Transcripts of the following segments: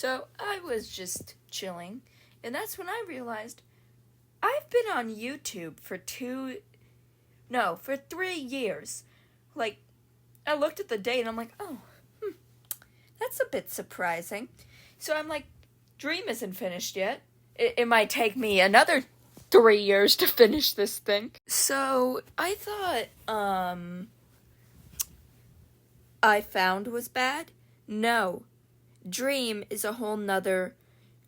So I was just chilling, and that's when I realized I've been on YouTube for 3 years. Like, I looked at the date and I'm like, oh, that's a bit surprising. So I'm like, Dream isn't finished yet. It might take me another 3 years to finish this thing. So I thought, I Found was bad. No. Dream is a whole nother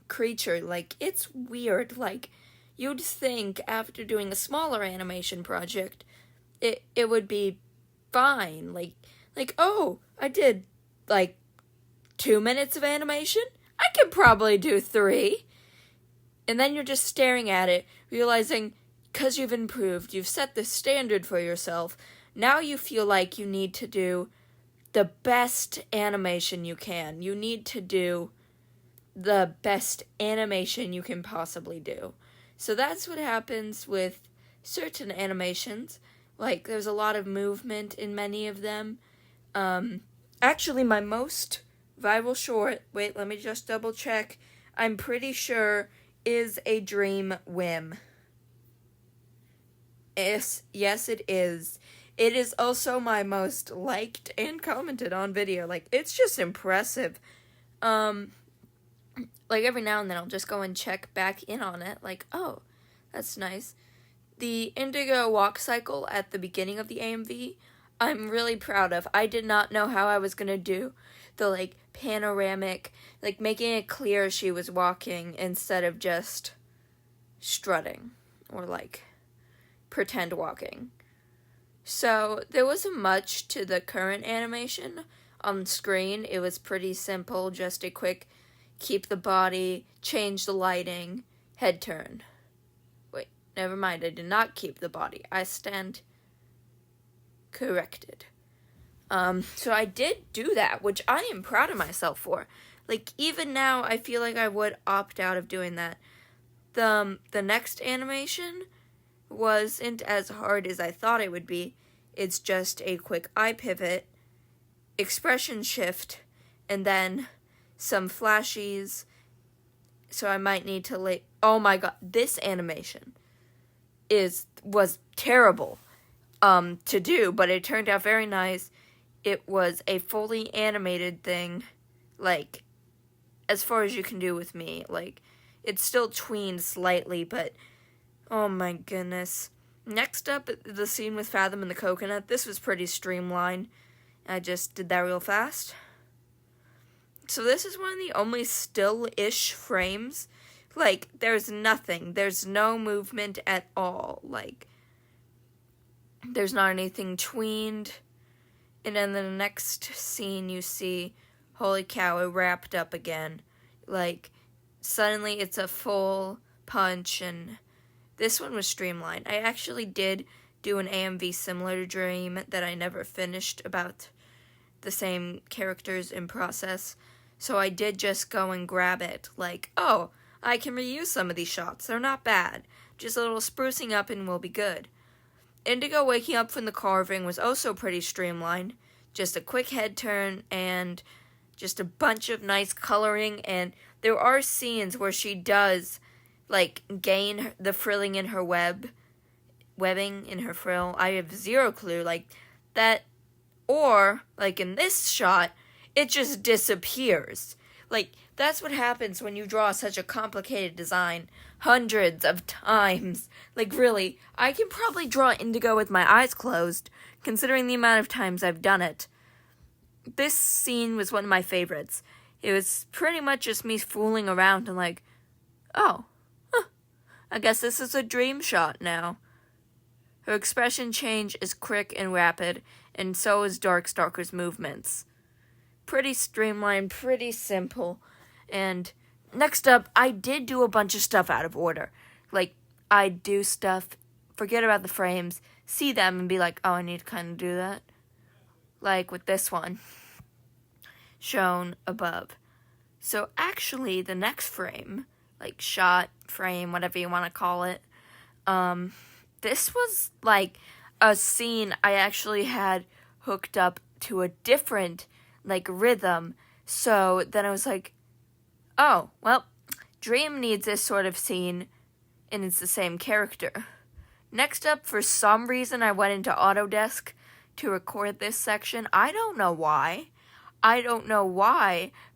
creature. Like, it's weird. Like, you'd think after doing a smaller animation project, it would be fine. Like, oh, I did, 2 minutes of animation? I could probably do 3. And then you're just staring at it, realizing, because you've improved, you've set the standard for yourself, now you feel like you need to do the best animation you can. You need to do the best animation you can possibly do. So that's what happens with certain animations. Like, there's a lot of movement in many of them. Actually, my most viral short, wait, let me just double check, I'm pretty sure is a Dream whim. Yes, it is. It is also my most liked and commented on video. Like, it's just impressive. Like, every now and then I'll just go and check back in on it. Like, oh, that's nice. The Indigo walk cycle at the beginning of the AMV, I'm really proud of. I did not know how I was going to do the, panoramic, making it clear she was walking instead of just strutting or, pretend walking. So, there wasn't much to the current animation on screen. It was pretty simple, just a quick keep the body, change the lighting, head turn. Wait, never mind, I did not keep the body. I stand corrected. So I did do that, which I am proud of myself for. Even now, I feel like I would opt out of doing that. The next animation wasn't as hard as I thought it would be. It's just a quick eye pivot, expression shift, and then some flashies. So I might need to oh my god, this animation was terrible to do, but it turned out very nice. It was a fully animated thing, as far as you can do with me. It's still tweened slightly, but oh my goodness. Next up, the scene with Fathom and the coconut. This was pretty streamlined. I just did that real fast. So this is one of the only still-ish frames. There's nothing. There's no movement at all. There's not anything tweened. And then the next scene you see, holy cow, it wrapped up again. Suddenly it's a full punch, and this one was streamlined. I actually did do an AMV similar to Dream that I never finished about the same characters in process. So I did just go and grab it. Oh, I can reuse some of these shots. They're not bad. Just a little sprucing up and we'll be good. Indigo waking up from the carving was also pretty streamlined. Just a quick head turn and just a bunch of nice coloring. And there are scenes where she does, gain the frilling in her webbing in her frill. I have zero clue. That, or, in this shot, it just disappears. That's what happens when you draw such a complicated design hundreds of times. Really, I can probably draw Indigo with my eyes closed, considering the amount of times I've done it. This scene was one of my favorites. It was pretty much just me fooling around and oh, I guess this is a dream shot now. Her expression change is quick and rapid, and so is Darkstalker's movements. Pretty streamlined, pretty simple. And next up, I did do a bunch of stuff out of order. I do stuff, forget about the frames, see them and be oh, I need to kind of do that. With this one, shown above. So actually, the next frame, shot, frame, whatever you want to call it, this was, a scene I actually had hooked up to a different, rhythm. So then I was Oh, well, Dream needs this sort of scene, and it's the same character. Next up, for some reason, I went into Autodesk to record this section. I don't know why,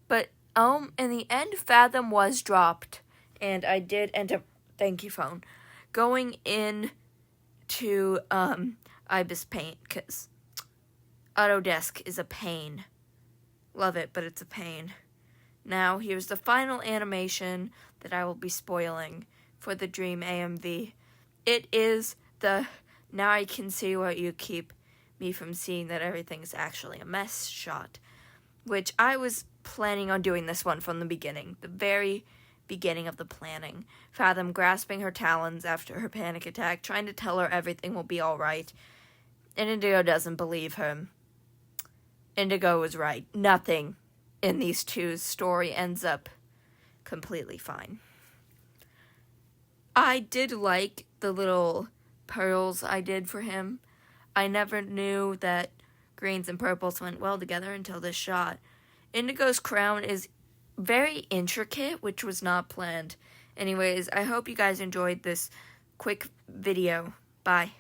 but in the end, Fathom was dropped, and I did end up, thank you, phone, going in to Ibis Paint, because Autodesk is a pain. Love it, but it's a pain. Now, here's the final animation that I will be spoiling for the Dream AMV. It is the now I can see what you keep me from seeing that everything's actually a mess shot, which I was planning on doing this one from the beginning, the very beginning of the planning. Fathom grasping her talons after her panic attack, trying to tell her everything will be alright. And Indigo doesn't believe her. Indigo was right. Nothing in these two's story ends up completely fine. I did like the little pearls I did for him. I never knew that greens and purples went well together until this shot. Indigo's crown is very intricate, which was not planned. Anyways, I hope you guys enjoyed this quick video. Bye.